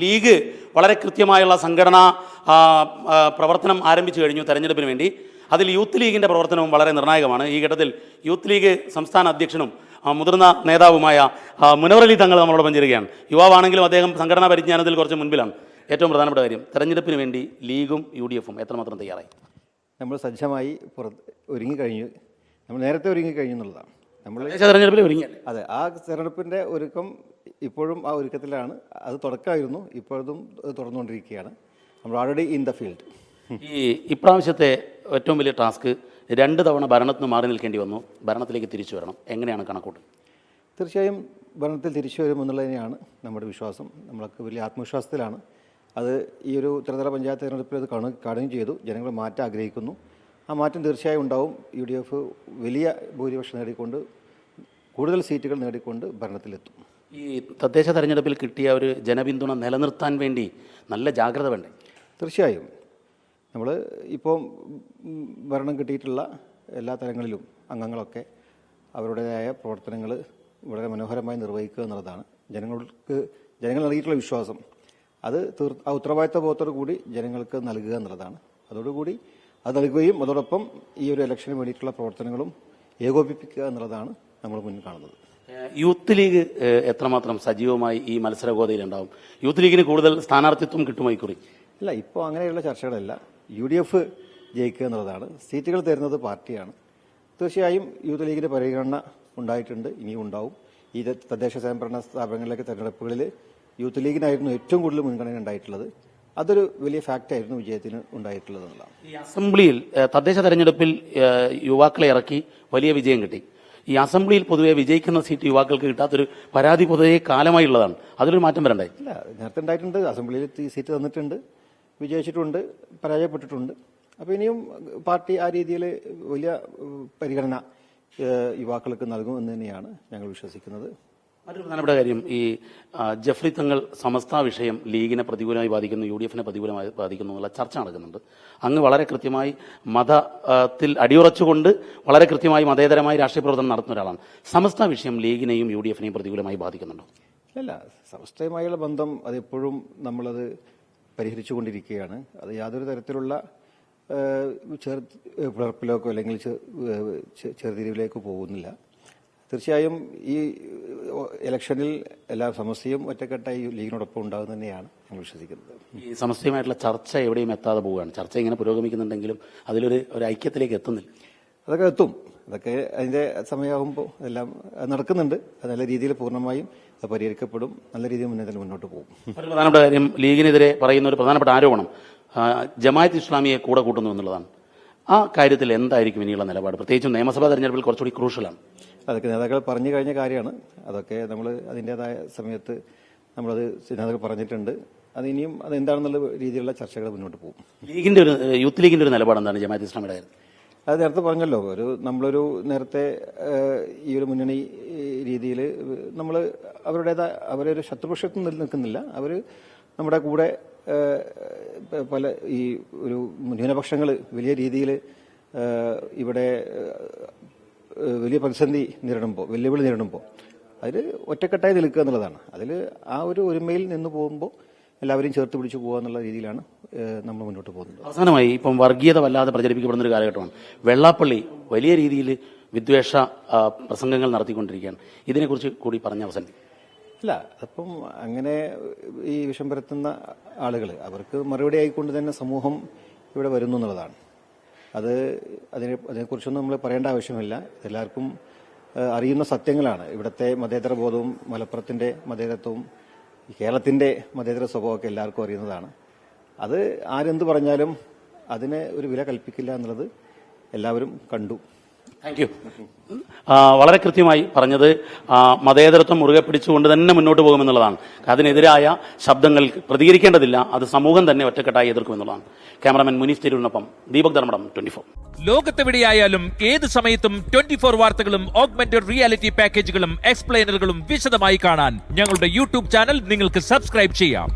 League വളരെ കൃത്യമായുള്ള സംഘടനാ പ്രവർത്തനം ആരംഭിച്ചു കഴിഞ്ഞു തെരഞ്ഞെടുപ്പിന് വേണ്ടി. അതിൽ യൂത്ത് ലീഗിൻ്റെ പ്രവർത്തനവും വളരെ നിർണായകമാണ്. ഈ ഘട്ടത്തിൽ യൂത്ത് ലീഗ് സംസ്ഥാന അധ്യക്ഷനും മുതിർന്ന നേതാവുമായ മുനവർ അലി തങ്ങൾ നമ്മളോടൊപ്പം ചേരുകയാണ്. യുവാവാണെങ്കിലും അദ്ദേഹം സംഘടനാ പരിജ്ഞാനത്തിൽ കുറച്ച് മുൻപിലാണ്. ഏറ്റവും പ്രധാനപ്പെട്ട കാര്യം, തെരഞ്ഞെടുപ്പിന് വേണ്ടി ലീഗും UDF എത്രമാത്രം തയ്യാറായി? നമ്മൾ സജ്ജമായി ഒരുങ്ങിക്കഴിഞ്ഞു. നമ്മൾ നേരത്തെ ഒരുങ്ങിക്കഴിഞ്ഞു എന്നുള്ളതാണ്. നമ്മൾ തെരഞ്ഞെടുപ്പിൽ ഒരുങ്ങി. അതെ, ആ തെരഞ്ഞെടുപ്പിൻ്റെ ഒരുക്കം ഇപ്പോഴും ആ ഒരുക്കത്തിലാണ്. അത് തുടക്കമായിരുന്നു, ഇപ്പോഴും തുറന്നുകൊണ്ടിരിക്കുകയാണ്. നമ്മൾ ഓൾറെഡി ഇൻ ദ ഫീൽഡ്. ഇപ്രാവശ്യത്തെ ഏറ്റവും വലിയ ടാസ്ക് 2 തവണ ഭരണത്തിൽ നിന്ന് മാറി നിൽക്കേണ്ടി വന്നു. ഭരണത്തിലേക്ക് തിരിച്ചു വരണം. എങ്ങനെയാണ് കണക്കൂട്ട്? തീർച്ചയായും ഭരണത്തിൽ തിരിച്ചു വരുമെന്നുള്ളതിനെയാണ് നമ്മുടെ വിശ്വാസം. നമ്മളൊക്കെ വലിയ ആത്മവിശ്വാസത്തിലാണ്. അത് ഈ ഒരു ത്രിതല പഞ്ചായത്ത് തെരഞ്ഞെടുപ്പിൽ അത് കാണുകയും ചെയ്തു. ജനങ്ങൾ മാറ്റം ആഗ്രഹിക്കുന്നു. ആ മാറ്റം തീർച്ചയായും ഉണ്ടാവും. UDF വലിയ ഭൂരിപക്ഷം നേടിക്കൊണ്ട്, കൂടുതൽ സീറ്റുകൾ നേടിക്കൊണ്ട് ഭരണത്തിലെത്തും. ഈ തദ്ദേശ തെരഞ്ഞെടുപ്പിൽ കിട്ടിയ ഒരു ജനപിന്തുണ നിലനിർത്താൻ വേണ്ടി നല്ല ജാഗ്രത വേണ്ടേ? തീർച്ചയായും. നമ്മൾ ഇപ്പോൾ ഭരണം കിട്ടിയിട്ടുള്ള എല്ലാ തലങ്ങളിലും അംഗങ്ങളൊക്കെ അവരുടേതായ പ്രവർത്തനങ്ങൾ വളരെ മനോഹരമായി നിർവഹിക്കുക എന്നുള്ളതാണ് ജനങ്ങൾ നൽകിയിട്ടുള്ള വിശ്വാസം. അത് ആ ഉത്തരവാദിത്ത ബോധത്തോടു കൂടി ജനങ്ങൾക്ക് നൽകുക എന്നുള്ളതാണ്. അതോടുകൂടി അത് നൽകുകയും അതോടൊപ്പം ഈ ഒരു ഇലക്ഷന് വേണ്ടിയിട്ടുള്ള പ്രവർത്തനങ്ങളും ഏകോപിപ്പിക്കുക എന്നുള്ളതാണ് നമ്മൾ മുന്നിൽ കാണുന്നത്. യൂത്ത് ലീഗ് എത്രമാത്രം സജീവമായി ഈ മത്സരഗോതയിലുണ്ടാവും? യൂത്ത് ലീഗിന് കൂടുതൽ സ്ഥാനാർത്ഥിത്വം കിട്ടുമോ ഇക്കുറി? ഇല്ല, ഇപ്പോൾ അങ്ങനെയുള്ള ചർച്ചകളല്ല. UDF ജയിക്കുക എന്നുള്ളതാണ്. സീറ്റുകൾ തരുന്നത് പാർട്ടിയാണ്. തീർച്ചയായും യൂത്ത് ലീഗിന്റെ പരിഗണന ഉണ്ടായിട്ടുണ്ട്, ഇനിയും ഉണ്ടാവും. ഈ തദ്ദേശ സ്വയംഭരണ സ്ഥാപനങ്ങളിലേക്ക് തെരഞ്ഞെടുപ്പുകളിൽ യൂത്ത് ലീഗിനായിരുന്നു ഏറ്റവും കൂടുതൽ മുൻഗണന ഉണ്ടായിട്ടുള്ളത്. അതൊരു വലിയ ഫാക്റ്റായിരുന്നു വിജയത്തിന് ഉണ്ടായിട്ടുള്ളത് എന്നുള്ളതാണ്. ഈ അസംബ്ലിയിൽ തദ്ദേശ തെരഞ്ഞെടുപ്പിൽ യുവാക്കളെ ഇറക്കി വലിയ വിജയം കിട്ടി. ഈ അസംബ്ലിയിൽ പൊതുവെ വിജയിക്കുന്ന സീറ്റ് യുവാക്കൾക്ക് കിട്ടാത്തൊരു പരാതി പൊതുവെ കാലമായുള്ളതാണ്. അതിലൊരു മാറ്റം വരണ്ടേ? ഇല്ല, നേരത്തെ ഉണ്ടായിട്ടുണ്ട്. അസംബ്ലിയിൽ സീറ്റ് തന്നിട്ടുണ്ട്, വിജയിച്ചിട്ടുണ്ട്, പരാജയപ്പെട്ടിട്ടുണ്ട്. അപ്പോൾ ഇനിയും പാർട്ടി ആ രീതിയിൽ വലിയ പരിഗണന യുവാക്കൾക്ക് നൽകും എന്ന് തന്നെയാണ് ഞങ്ങൾ വിശ്വസിക്കുന്നത്. മറ്റൊരു പ്രധാനപ്പെട്ട കാര്യം, ഈ ജഫ്രി തങ്ങൾ സമസ്ത വിഷയം ലീഗിനെ പ്രതികൂലമായി ബാധിക്കുന്നു, UDF പ്രതികൂലമായി ബാധിക്കുന്നു എന്നുള്ള ചർച്ച നടക്കുന്നുണ്ട്. അങ്ങ് വളരെ കൃത്യമായി മതത്തിൽ അടിയുറച്ചുകൊണ്ട് വളരെ കൃത്യമായി മതേതരമായി രാഷ്ട്രീയ പ്രവർത്തനം നടത്തുന്ന ഒരാളാണ്. സമസ്ത വിഷയം ലീഗിനെയും UDF പ്രതികൂലമായി ബാധിക്കുന്നുണ്ടോ? അല്ല, സമസ്തയുമായുള്ള ബന്ധം അതെപ്പോഴും നമ്മളത് പരിഹരിച്ചുകൊണ്ടിരിക്കുകയാണ്. അത് യാതൊരു തരത്തിലുള്ള പിളർപ്പിലേക്കോ അല്ലെങ്കിൽ ചെറുതിരിവിലേക്കോ പോകുന്നില്ല. തീർച്ചയായും ഈ ഇലക്ഷനിൽ എല്ലാ സമസ്യയും ഒറ്റക്കെട്ടായി ലീഗിനോടൊപ്പം ഉണ്ടാകും തന്നെയാണ് ഞങ്ങൾ വിശ്വസിക്കുന്നത്. ഈ സമസ്യയുമായിട്ടുള്ള ചർച്ച എവിടെയും എത്താതെ പോവുകയാണ്. ചർച്ച ഇങ്ങനെ പുരോഗമിക്കുന്നുണ്ടെങ്കിലും അതിലൊരു ഐക്യത്തിലേക്ക് എത്തുന്നില്ല. അതൊക്കെ എത്തും. അതൊക്കെ അതിന്റെ സമയമാകുമ്പോൾ എല്ലാം നടക്കുന്നുണ്ട്. അത് നല്ല രീതിയിൽ പൂർണ്ണമായും അത് പരിഹരിക്കപ്പെടും. നല്ല രീതിയിൽ മുന്നോട്ട് പോകും. ഒരു പ്രധാനപ്പെട്ട കാര്യം, ലീഗിനെതിരെ പറയുന്ന ഒരു പ്രധാനപ്പെട്ട ആരോപണം ജമാഅത്ത് ഇസ്ലാമിയെ കൂടെ കൂട്ടുന്നു എന്നുള്ളതാണ്. ആ കാര്യത്തിൽ എന്തായിരിക്കും ഇനിയുള്ള നിലപാട്? പ്രത്യേകിച്ചും നിയമസഭാ തെരഞ്ഞെടുപ്പിൽ കുറച്ചുകൂടി ക്രൂഷ്യലാണ്. അതൊക്കെ നേതാക്കൾ പറഞ്ഞു കഴിഞ്ഞ കാര്യമാണ്. അതൊക്കെ നമ്മൾ അതിൻ്റെതായ സമയത്ത് നമ്മളത് നേതാക്കൾ പറഞ്ഞിട്ടുണ്ട്. അത് ഇനിയും അത് എന്താണെന്നുള്ള രീതിയിലുള്ള ചർച്ചകൾ മുന്നോട്ട് പോകും. യൂത്ത് ലീഗിന്റെ ഒരു നിലപാട് എന്താണ് ജമാഅത്ത് ഇസ്ലാമിയുടെ? അത് നേരത്തെ പറഞ്ഞല്ലോ, നമ്മളൊരു നേരത്തെ ഈ ഒരു മുന്നണി രീതിയിൽ നമ്മൾ അവരൊരു ശത്രുപക്ഷത്തും നിൽക്കുന്നില്ല. അവർ നമ്മുടെ കൂടെ പല ഈ ഒരു ന്യൂനപക്ഷങ്ങൾ വലിയ രീതിയിൽ ഇവിടെ വലിയ പ്രതിസന്ധി നേരിടുമ്പോൾ, വെല്ലുവിളി നേരിടുമ്പോൾ അതിൽ ഒറ്റക്കെട്ടായി നിൽക്കുക എന്നുള്ളതാണ്. അതിൽ ആ ഒരു ഒരുമയിൽ നിന്ന് പോകുമ്പോൾ എല്ലാവരെയും ചേർത്ത് പിടിച്ചു പോകുക എന്നുള്ള രീതിയിലാണ് നമ്മൾ മുന്നോട്ട് പോകുന്നത്. അവസാനമായി, ഇപ്പം വർഗീയത വല്ലാതെ പ്രചരിപ്പിക്കപ്പെടുന്ന ഒരു കാലഘട്ടമാണ്. വെള്ളാപ്പള്ളി വലിയ രീതിയിൽ വിദ്വേഷ പ്രസംഗങ്ങൾ നടത്തിക്കൊണ്ടിരിക്കുകയാണ്. ഇതിനെക്കുറിച്ച് കൂടി പറഞ്ഞ അവസാനിപ്പിക്കും. ഇല്ല, അപ്പം അങ്ങനെ ഈ വിഷം പരത്തുന്ന ആളുകൾ അവർക്ക് മറുപടി ആയിക്കൊണ്ട് തന്നെ സമൂഹം ഇവിടെ വരുന്നു എന്നുള്ളതാണ്. അതിനെക്കുറിച്ചൊന്നും നമ്മൾ പറയേണ്ട ആവശ്യമില്ല. എല്ലാവർക്കും അറിയുന്ന സത്യങ്ങളാണ്. ഇവിടുത്തെ മതേതര ബോധവും മലപ്പുറത്തിന്റെ മതേതരത്വവും കേരളത്തിന്റെ മതേതര സ്വഭാവമൊക്കെ എല്ലാവർക്കും അറിയുന്നതാണ്. അത് ആരെന്ത് പറഞ്ഞാലും അതിന് ഒരു വില കൽപ്പിക്കില്ല എന്നുള്ളത് എല്ലാവരും കണ്ടു. Thank you. വളരെ കൃത്യമായി പറഞ്ഞത് മതേതരത്വം മുറുകെ പിടിച്ചുകൊണ്ട് തന്നെ മുന്നോട്ട് പോകുമെന്നുള്ളതാണ്. അതിനെതിരായ ശബ്ദങ്ങൾ പ്രതികരിക്കേണ്ടതില്ല, അത് സമൂഹം തന്നെ ഒറ്റക്കെട്ടായി എതിർക്കുമെന്നുള്ളതാണ്. ക്യാമറാമാൻ മുനീഫ് തിരൂരിനൊപ്പം ദീപക് ധർമ്മടം, 24. ലോകത്തെവിടെയായാലും ഏത് സമയത്തും 24 വാർത്തകളും ഓഗ്മെന്റഡ് റിയാലിറ്റി പാക്കേജുകളും എക്സ്പ്ലെയിനറുകളും വിശദമായി കാണാൻ ഞങ്ങളുടെ YouTube ചാനൽ നിങ്ങൾക്ക് സബ്സ്ക്രൈബ് ചെയ്യാം.